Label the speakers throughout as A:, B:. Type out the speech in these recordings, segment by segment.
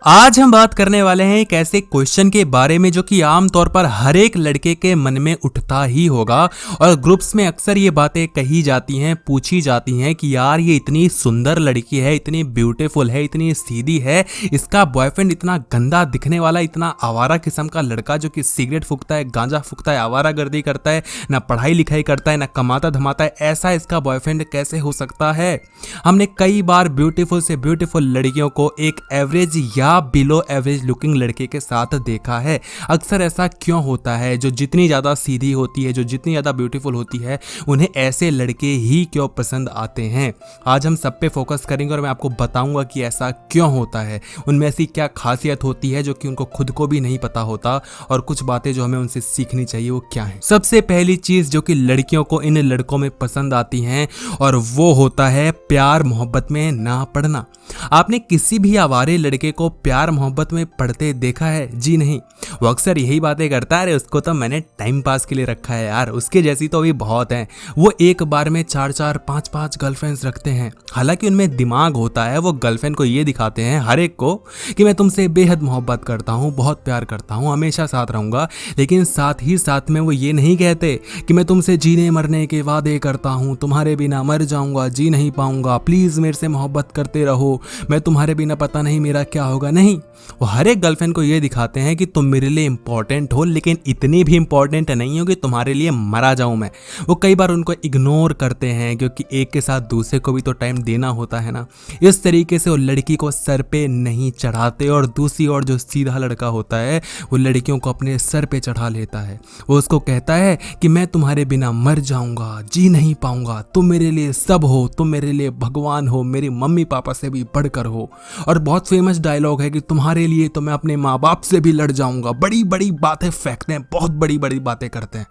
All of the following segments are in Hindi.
A: आज हम बात करने वाले हैं एक ऐसे क्वेश्चन के बारे में जो कि आमतौर पर हर एक लड़के के मन में उठता ही होगा और ग्रुप्स में अक्सर ये बातें कही जाती हैं, पूछी जाती हैं कि यार ये इतनी सुंदर लड़की है, इतनी ब्यूटीफुल है, इतनी सीधी है, इसका बॉयफ्रेंड इतना गंदा दिखने वाला, इतना आवारा किस्म का लड़का जो कि सिगरेट फूकता है, गांजा फूकता है, आवारागर्दी करता है, ना पढ़ाई लिखाई करता है, ना कमाता धमाता है, ऐसा इसका बॉयफ्रेंड कैसे हो सकता है। हमने कई बार ब्यूटीफुल से ब्यूटीफुल लड़कियों को एक एवरेज या बिलो एवरेज लुकिंग लड़के के साथ देखा है। अक्सर ऐसा क्यों होता है? जो जितनी ज़्यादा सीधी होती है, जो जितनी ज़्यादा ब्यूटीफुल होती है, उन्हें ऐसे लड़के ही क्यों पसंद आते हैं। आज हम सब पे फोकस करेंगे और मैं आपको बताऊंगा कि ऐसा क्यों होता है, उनमें ऐसी क्या खासियत होती है जो कि उनको खुद को भी नहीं पता होता, और कुछ बातें जो हमें उनसे सीखनी चाहिए वो क्या है। सबसे पहली चीज़ जो कि लड़कियों को इन लड़कों में पसंद आती है और वो होता है प्यार मोहब्बत में ना पड़ना। आपने किसी भी आवारे लड़के को प्यार मोहब्बत में पढ़ते देखा है? जी नहीं। वो अक्सर यही बातें करता है, अरे उसको तो मैंने टाइम पास के लिए रखा है यार, उसके जैसी तो अभी बहुत हैं। वो एक बार में 4-4 5-5 गर्लफ्रेंड्स रखते हैं। हालांकि उनमें दिमाग होता है, वो गर्लफ्रेंड को ये दिखाते हैं हर एक को कि मैं तुमसे बेहद मोहब्बत करता हूँ, बहुत प्यार करता हूँ, हमेशा साथ रहूँगा। लेकिन साथ ही साथ में वो ये नहीं कहते कि मैं तुमसे जीने मरने के वादे करता हूँ, तुम्हारे बिना मर जाऊँगा, जी नहीं पाऊँगा, प्लीज़ मेरे से मोहब्बत करते रहो, मैं तुम्हारे बिना पता नहीं मेरा क्या होगा। नहीं, वो हर एक गर्लफ्रेंड को ये दिखाते हैं कि तुम मेरे लिए इंपॉर्टेंट हो, लेकिन इतनी भी इंपॉर्टेंट नहीं हो कि तुम्हारे लिए मरा जाऊं मैं। वो कई बार उनको इग्नोर करते हैं क्योंकि एक के साथ दूसरे को भी तो टाइम देना होता है ना। इस तरीके से वो लड़की को सर पे नहीं चढ़ाते, और दूसरी ओर जो सीधा लड़का होता है वो लड़कियों को अपने सर पे चढ़ा लेता है। वो उसको कहता है कि मैं तुम्हारे बिना मर जाऊंगा, जी नहीं पाऊंगा, तुम मेरे लिए सब हो, तुम मेरे लिए भगवान हो, मेरी मम्मी पापा से भी बढ़कर हो। और बहुत फेमस डायलॉग है कि तुम्हारे लिए तो मैं अपने माँ बाप से भी लड़ जाऊंगा। बड़ी बड़ी बातें फेंकते हैं, बहुत बड़ी बड़ी बातें करते हैं,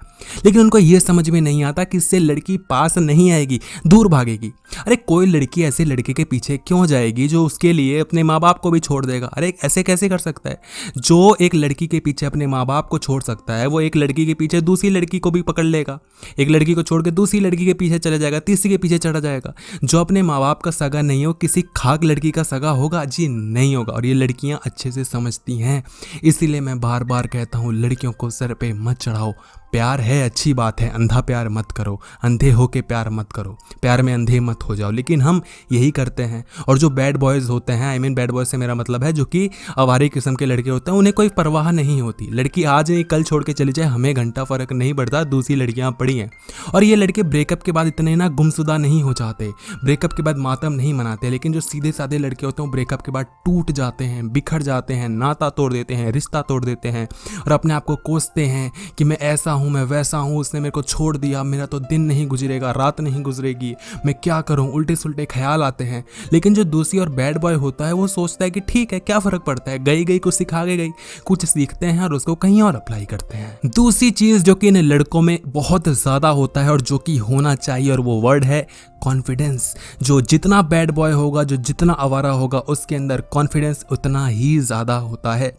A: लेकिन उनको यह समझ में नहीं आता कि इससे लड़की पास नहीं आएगी, दूर भागेगी। अरे कोई लड़की ऐसे लड़के के पीछे क्यों जाएगी जो उसके लिए अपने माँ बाप को भी छोड़ देगा? अरे ऐसे कैसे कर सकता है? जो एक लड़की के पीछे अपने माँ बाप को छोड़ सकता है, वो एक लड़की के पीछे दूसरी लड़की को भी पकड़ लेगा। एक लड़की को छोड़ के दूसरी लड़की के पीछे चले जाएगा, तीसरी के पीछे चढ़ा जाएगा। जो अपने माँ बाप का सगा नहीं हो, किसी खाक लड़की का सगा होगा? जी नहीं होगा। और ये लड़कियां अच्छे से समझती हैं। इसीलिए मैं बार बार कहता हूँ, लड़कियों को सर पे मत चढ़ाओ। प्यार है, अच्छी बात है, अंधा प्यार मत करो, अंधे होके प्यार मत करो, प्यार में अंधे मत हो जाओ। लेकिन हम यही करते हैं। और जो बैड बॉयज़ होते हैं, आई मीन बैड बॉयज़ से मेरा मतलब है जो कि आवारे किस्म के लड़के होते हैं, उन्हें कोई परवाह नहीं होती। लड़की आज नहीं कल छोड़ के चली जाए, हमें घंटा फर्क नहीं पड़ता, दूसरी लड़कियां पड़ी हैं। और ये लड़के ब्रेकअप के बाद इतने ना गुमशुदा नहीं हो जाते, ब्रेकअप के बाद मातम नहीं मनाते। लेकिन जो सीधे साधे लड़के होते हैं, ब्रेकअप के बाद टूट जाते हैं, बिखर जाते हैं, नाता तोड़ देते हैं, रिश्ता तोड़ देते हैं, और अपने आप को कोसते हैं कि मैं ऐसा हूँ, मैं वैसा हूँ, उसने मेरे को छोड़ दिया, मेरा तो दिन नहीं गुजरेगा, रात नहीं गुजरेगी, मैं क्या करूँ, उल्टे सुल्टे ख्याल आते हैं। लेकिन जो दूसरी और बैड बॉय होता है, वो सोचता है कि ठीक है, क्या फर्क पड़ता है, गई गई कुछ सिखा के गई, कुछ सीखते हैं और उसको कहीं और अप्लाई करते हैं। दूसरी चीज जो कि इन लड़कों में बहुत ज्यादा होता है और जो कि होना चाहिए, और वो वर्ड है कॉन्फिडेंस। जो जितना बैड बॉय होगा, जो जितना आवारा होगा, उसके अंदर कॉन्फिडेंस उतना ही ज्यादा होता है।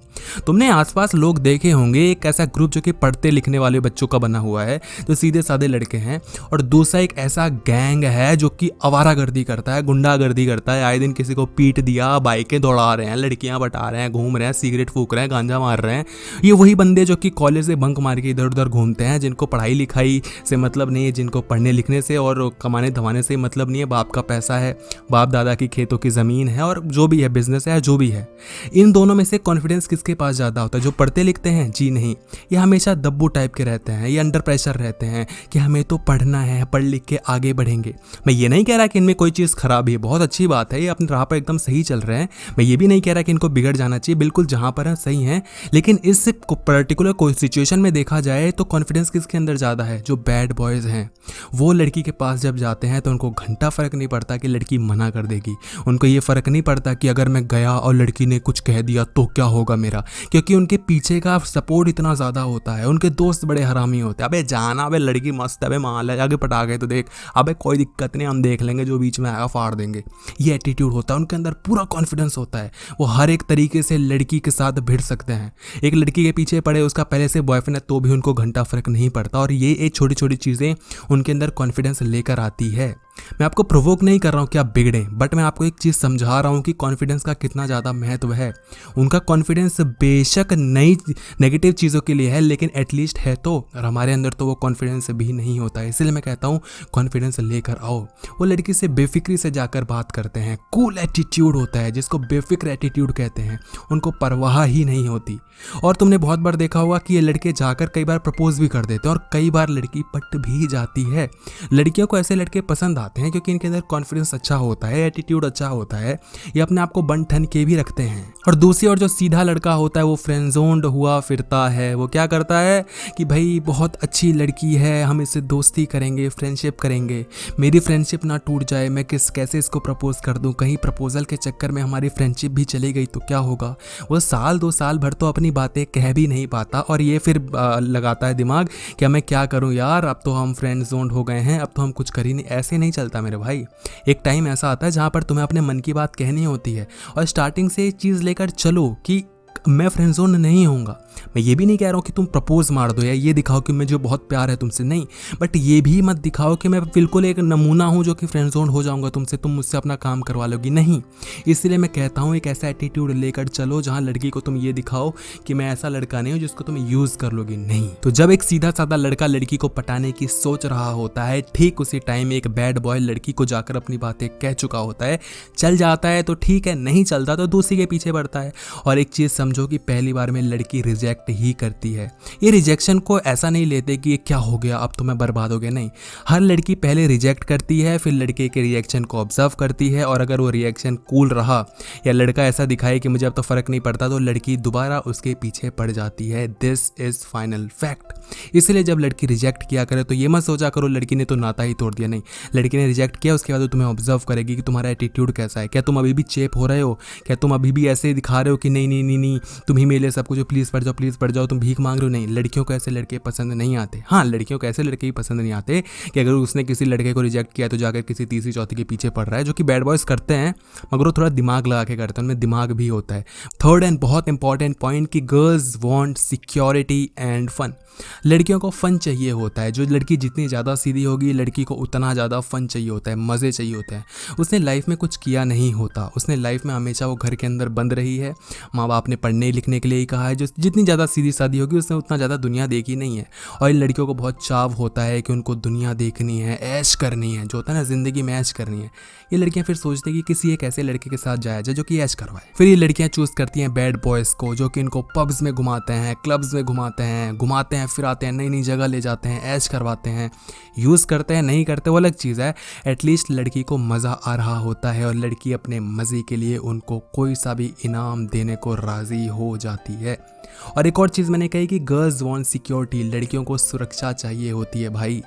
A: तुमने आसपास लोग देखे होंगे, एक ऐसा ग्रुप जो कि पढ़ते लिखने वाले बच्चों का बना हुआ है, जो सीधे साधे लड़के हैं, और दूसरा एक ऐसा गैंग है जो कि आवारागर्दी करता है, गुंडागर्दी करता है। आए दिन किसी को पीट दिया, बाइकें दौड़ा रहे हैं, लड़कियां बटा रहे हैं, घूम रहे हैं, सिगरेट फूक रहे हैं, गांजा मार रहे हैं। ये वही बंदे जो कि कॉलेज से बंक मार के इधर उधर घूमते हैं, जिनको पढ़ाई लिखाई से मतलब नहीं है, जिनको पढ़ने लिखने से और कमाने धमाने से मतलब नहीं है। बाप का पैसा है, बाप दादा की खेतों की ज़मीन है, और जो भी है बिजनेस है, जो भी है। इन दोनों में से कॉन्फिडेंस किसके पास ज़्यादा होता है? जो पढ़ते लिखते हैं? जी नहीं। ये हमेशा दब्बू टाइप के रहते हैं, ये अंडर प्रेशर रहते हैं कि हमें तो पढ़ना है, पढ़ लिख के आगे बढ़ेंगे। मैं ये नहीं कह रहा कि इनमें कोई चीज़ खराब है, बहुत अच्छी बात है, ये अपनी राह पर एकदम सही चल रहे हैं। मैं ये भी नहीं कह रहा कि इनको बिगड़ जाना चाहिए, बिल्कुल जहाँ पर है सही है। लेकिन इस पर्टिकुलर कोई सिचुएशन में देखा जाए तो कॉन्फिडेंस किसके अंदर ज़्यादा है? जो बैड बॉयज़ हैं। वो लड़की के पास जब जाते हैं तो उनको घंटा फ़र्क नहीं पड़ता कि लड़की मना कर देगी। उनको ये फ़र्क नहीं पड़ता कि अगर मैं गया और लड़की ने कुछ कह दिया तो क्या होगा मेरा, क्योंकि उनके पीछे का सपोर्ट इतना ज़्यादा होता है। उनके दोस्त बड़े हरामी होते हैं, अबे जाना, अबे लड़की मस्त है, अबे माल है, आगे पटा गए तो देख, अबे कोई दिक्कत नहीं, हम देख लेंगे, जो बीच में आएगा फाड़ देंगे। ये एटीट्यूड होता है उनके अंदर, पूरा कॉन्फिडेंस होता है। वो हर एक तरीके से लड़की के साथ भिड़ सकते हैं। एक लड़की के पीछे पड़े, उसका पहले से बॉयफ्रेंड है, तो भी उनको घंटा फ़र्क नहीं पड़ता। और ये छोटी छोटी चीज़ें उनके अंदर कॉन्फिडेंस लेकर आती है। मैं आपको प्रोवोक नहीं कर रहा हूँ कि आप बिगड़ें, बट मैं आपको एक चीज़ समझा रहा हूँ कि कॉन्फिडेंस का कितना ज़्यादा महत्व है। उनका कॉन्फिडेंस बेशक नई नेगेटिव चीज़ों के लिए है, लेकिन एटलीस्ट है तो, और हमारे अंदर तो वो कॉन्फिडेंस भी नहीं होता है। इसलिए मैं कहता हूँ कॉन्फिडेंस लेकर आओ। वो लड़की से बेफिक्री से जाकर बात करते हैं, कूल एटीट्यूड होता है जिसको बेफिक्र एटीट्यूड कहते हैं, उनको परवाह ही नहीं होती। और तुमने बहुत बार देखा होगा कि ये लड़के जाकर कई बार प्रपोज भी कर देते हैं और कई बार लड़की पट भी जाती है। लड़कियों को ऐसे लड़के पसंद आते हैं क्योंकि इनके अंदर कॉन्फिडेंस अच्छा होता है, एटीट्यूड अच्छा होता है, ये अपने आप को बन ठन के भी रखते हैं। और दूसरी ओर जो सीधा लड़का होता है वो फ्रेंड जोन्ड हुआ फिरता है। वो क्या करता है कि भाई बहुत अच्छी लड़की है, हम इससे दोस्ती करेंगे, फ्रेंडशिप करेंगे, मेरी फ्रेंडशिप ना टूट जाए, मैं कैसे इसको प्रपोज कर दूं, कहीं प्रपोजल के चक्कर में हमारी फ्रेंडशिप भी चली गई तो क्या होगा। वो साल 2 साल भर तो अपनी बातें कह भी नहीं पाता और ये फिर लगाता है दिमाग कि मैं क्या करूं यार, अब तो हम फ्रेंड जोन्ड हो गए हैं, अब तो हम कुछ कर ही नहीं। ऐसे नहीं चलता मेरे भाई। एक टाइम ऐसा आता है जहां पर तुम्हें अपने मन की बात कहनी होती है और स्टार्टिंग से ये चीज़ लेकर चलो कि मैं फ्रेंड जोन नहीं होऊंगा। मैं ये भी नहीं कह रहा हूँ कि तुम प्रपोज मार दो या ये दिखाओ कि मुझे बहुत प्यार है तुमसे, नहीं, बट ये भी मत दिखाओ कि मैं बिल्कुल एक नमूना हूँ जो कि फ्रेंड जोन हो जाऊंगा तुमसे, तुम मुझसे अपना काम करवा लोगी, नहीं। इसलिए मैं कहता हूँ एक ऐसा एटीट्यूड लेकर चलो जहाँ लड़की को तुम ये दिखाओ कि मैं ऐसा लड़का नहीं हूँ जिसको तुम यूज कर लोगी, नहीं। तो जब एक सीधा साधा लड़का लड़की को पटाने की सोच रहा होता है, ठीक उसी टाइम एक बैड बॉय लड़की को जाकर अपनी बातें कह चुका होता है। चल जाता है तो ठीक है, नहीं चलता तो दूसरी के पीछे बढ़ता है। और एक चीज समझो कि पहली बार में लड़की रिजेक्ट ही करती है। ये रिजेक्शन को ऐसा नहीं लेते कि ये क्या हो गया, अब तो मैं बर्बाद हो गया, नहीं। हर लड़की पहले रिजेक्ट करती है, फिर लड़के के रिएक्शन को ऑब्जर्व करती है और अगर वो रिएक्शन कूल रहा या लड़का ऐसा दिखाए कि मुझे अब तो फर्क नहीं पड़ता, तो लड़की दोबारा उसके पीछे पड़ जाती है। This is final fact. इसलिए जब लड़की रिजेक्ट किया करे तो ये मत सोचा करो लड़की ने तो नाता ही तोड़ दिया, नहीं। लड़की ने रिजेक्ट किया, उसके बाद वो तुम्हें ऑब्जर्व करेगी कि तुम्हारा एटीट्यूड कैसा है, क्या तुम अभी भी चेप हो रहे हो, क्या तुम अभी भी ऐसे दिखा रहे हो कि नहीं नहीं नहीं नहीं तुम ही मेरे लिए सब कुछ, प्लीज़ पढ़ जाओ, तुम भीख मांग रहे हो, नहीं। लड़कियों को ऐसे लड़के पसंद नहीं आते। हाँ, लड़कियों को ऐसे लड़के ही पसंद नहीं आते कि अगर उसने किसी लड़के को रिजेक्ट किया तो जाकर किसी तीसरी चौथी के पीछे पड़ रहा है, जो कि बैड बॉयज करते हैं, मगर वो थोड़ा दिमाग लगा के करते हैं, उनमें दिमाग भी होता है। थर्ड एंड बहुत इंपॉर्टेंट पॉइंट कि girls want security and fun. लड़कियों को फन चाहिए होता है। जो लड़की जितनी ज़्यादा सीधी होगी, लड़की को उतना ज़्यादा फन चाहिए होता है, मज़े चाहिए होते हैं। उसने लाइफ में कुछ किया नहीं होता, उसने लाइफ में हमेशा वो घर के अंदर बंद रही है, माँ बाप ने पढ़ने लिखने के लिए ही कहा है। जो जितनी ज़्यादा सीधी सादी होगी उसने उतना ज़्यादा दुनिया देखी नहीं है। और इन लड़कियों को बहुत चाव होता है कि उनको दुनिया देखनी है, ऐश करनी है, जो होता है ना ज़िंदगी में ऐश करनी है। ये लड़कियां फिर सोचती हैं कि किसी एक ऐसे लड़के के साथ जाया जाए जो कि ऐश करवाए। फिर ये लड़कियां चूज़ करती हैं बैड बॉयज़ को, जो कि इनको पब्स में घुमाते हैं, क्लब्स में घुमाते हैं, फिराते हैं, नई नई जगह ले जाते हैं, ऐश करवाते हैं। यूज़ करते हैं, नहीं करते वो अलग चीज़ है। एटलीस्ट लड़की को मज़ा आ रहा होता है और लड़की अपने मज़े के लिए उनको कोई सा भी इनाम देने को राज़ी हो जाती है। और एक और चीज़ मैंने कही कि गर्ल्स वांट सिक्योरिटी। लड़कियों को सुरक्षा चाहिए होती है भाई।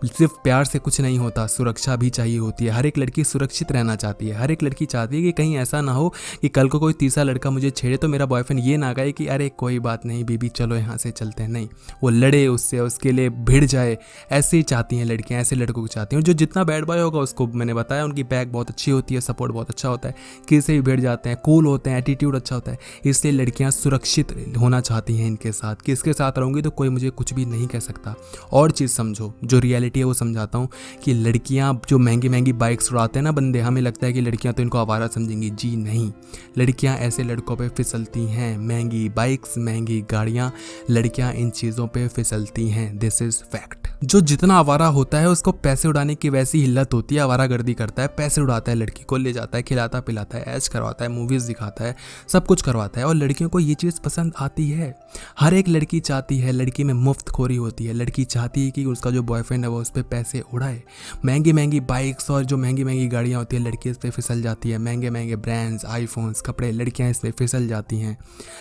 A: सिर्फ प्यार से कुछ नहीं होता, सुरक्षा भी चाहिए होती है। हर एक लड़की सुरक्षित रहना चाहती है। हर एक लड़की चाहती है कि कहीं ऐसा ना हो कि कल को कोई तीसरा लड़का मुझे छेड़े तो मेरा बॉयफ्रेंड ये ना कहे कि अरे कोई बात नहीं बीबी चलो यहाँ से चलते हैं, नहीं। वो लड़े उससे, उसके लिए भिड़ जाए, ऐसे ही चाहती हैं लड़कियाँ, ऐसे लड़कों को चाहती हैं। जो जितना बैड बॉय होगा उसको मैंने बताया उनकी बैक बहुत अच्छी होती है, सपोर्ट बहुत अच्छा होता है, किसी से भी भिड़ जाते हैं, कूल होते हैं, एटीट्यूड अच्छा होता है। इसलिए लड़कियाँ सुरक्षित होना चाहती हैं इनके साथ कि इसके साथ रहूंगी तो कोई मुझे कुछ भी नहीं कह सकता। और चीज़ समझो, जो रियलिटी है वो समझाता हूँ कि लड़कियाँ जो महंगी महंगी बाइक्स उड़ाते हैं ना बंदे, हमें लगता है कि लड़कियाँ तो इनको आवारा समझेंगी, जी नहीं। लड़कियाँ ऐसे लड़कों पे फिसलती हैं। महंगी बाइक्स, महंगी गाड़ियाँ, लड़कियाँ इन चीज़ों पे फिसलती हैं। This is fact. जो जितना आवारा होता है उसको पैसे उड़ाने की वैसी हिल्लत होती है, आवारागर्दी करता है, पैसे उड़ाता है, लड़की को ले जाता है, खिलाता पिलाता है, ऐश करवाता है, मूवीज़ दिखाता है, सब कुछ करवाता है। और लड़कियों को ये चीज़ पसंद आती है। हर एक लड़की चाहती है, लड़की में मुफ्त खोरी होती है। लड़की चाहती है कि उसका जो बॉयफ्रेंड है वो उस पर पैसे उड़ाए। महंगी महंगी बाइक्स और जो महंगी महंगी गाड़ियाँ होती है, लड़की इस पर फिसल जाती है। महंगे महंगे ब्रांड्स, आईफोन्स, कपड़े, लड़कियाँ इस पर फिसल जाती हैं।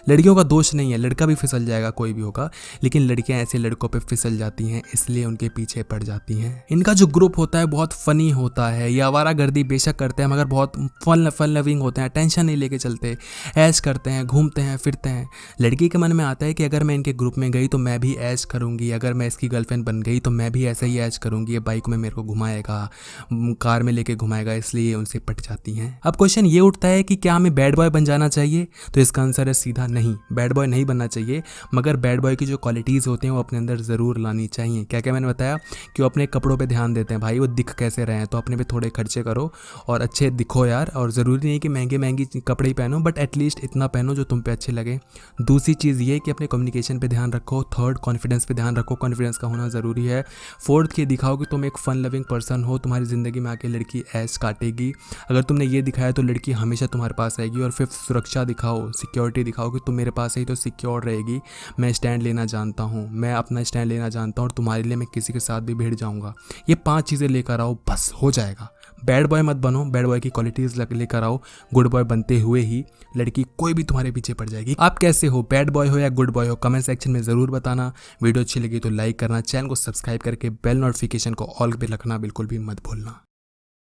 A: लड़कियों का दोष नहीं है, लड़का भी फिसल जाएगा, कोई भी होगा, लेकिन लड़कियाँ ऐसे लड़कों पर फिसल जाती हैं, इसलिए उनके पीछे पड़ जाती हैं। इनका जो ग्रुप होता है बहुत फनी होता है। ये आवारागर्दी बेशक करते हैं मगर बहुत फन लविंग होते हैं, टेंशन नहीं लेके चलते, ऐश करते हैं, घूमते हैं, फिरते हैं। लड़की के मन में आता है कि अगर मैं इनके ग्रुप में गई तो मैं भी ऐश करूंगी, अगर मैं इसकी गर्लफ्रेंड बन गई तो मैं भी ऐसे ही ऐश करूंगी। ये बाइक में मेरे को घुमाएगा, कार में लेके घुमाएगा, इसलिए उनसे पट जाती हैं। अब क्वेश्चन ये उठता है कि क्या हमें बैड बॉय बन जाना चाहिए? तो इसका आंसर है सीधा नहीं, बैड बॉय नहीं बनना चाहिए, मगर बैड बॉय की जो क्वालिटीज़ होती हैं वो अपने अंदर ज़रूर लानी चाहिए। क्या क्या मैंने बताया कि वो अपने कपड़ों पे ध्यान देते हैं, भाई वो दिख कैसे रहे हैं, तो अपने पे थोड़े खर्चे करो और अच्छे दिखो यार। और ज़रूरी नहीं कि महंगे महंगी कपड़े ही पहनो, बट एटलीस्ट इतना पहनो जो तुम पे अच्छे लगे। दूसरी चीज़ ये कि अपने कम्युनिकेशन पे ध्यान रखो। थर्ड, कॉन्फिडेंस पे ध्यान रखो, कॉन्फिडेंस का होना ज़रूरी है। फोर्थ, कि दिखाओ कि तुम एक फ़न लविंग पर्सन हो, तुम्हारी ज़िंदगी में आके लड़की ऐश काटेगी। अगर तुमने ये दिखाया तो लड़की हमेशा तुम्हारे पास रहेगी। और फिफ्थ, सुरक्षा दिखाओ, सिक्योरिटी दिखाओ कि तुम मेरे पास है ही तो सिक्योर रहेगी। मैं स्टैंड लेना जानता हूँ, मैं अपना स्टैंड लेना जानता हूँ और तुम्हारे लिए मैं किसी के साथ भी भिड़ जाऊँगा। ये 5 चीज़ें लेकर आओ, बस हो जाएगा। बैड बॉय मत बनो, बैड बॉय की क्वालिटीज़ लेकर आओ। गुड बॉय बनते हुए ही लड़की कोई भी तुम्हारे पीछे पड़ जाएगी। आप कैसे हो, बैड बॉय हो या गुड बॉय हो, कमेंट सेक्शन में ज़रूर बताना। वीडियो अच्छी लगी तो लाइक करना, चैनल को सब्सक्राइब करके बेल नोटिफिकेशन को ऑल पे रखना बिल्कुल भी मत भूलना।